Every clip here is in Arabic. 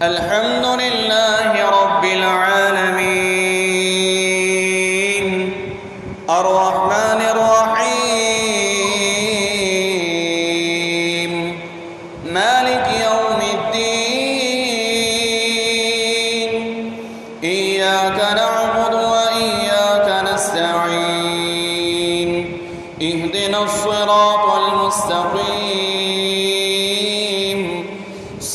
الحمد لله رب العالمين الرحمن الرحيم مالك يوم الدين إياك نعبد وإياك نستعين اهدنا الصراط المستقيم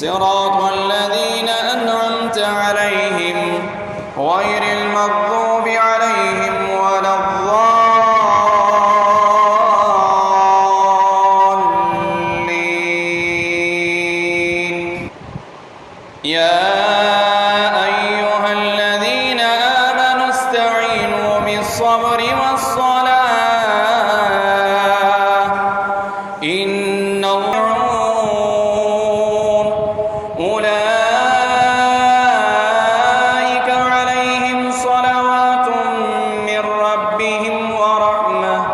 صراط الذين أنعمت عليهم غير المغضوب عليهم ولا الضالين يا أيها الذين آمنوا استعينوا بالصبر والصلاة إن أولئك عليهم صلوات من ربهم ورحمة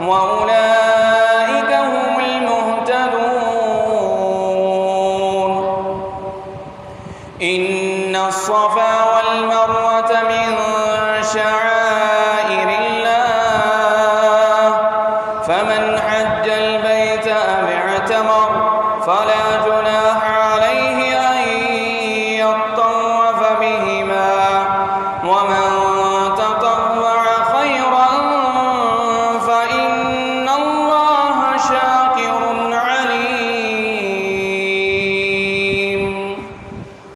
وأولئك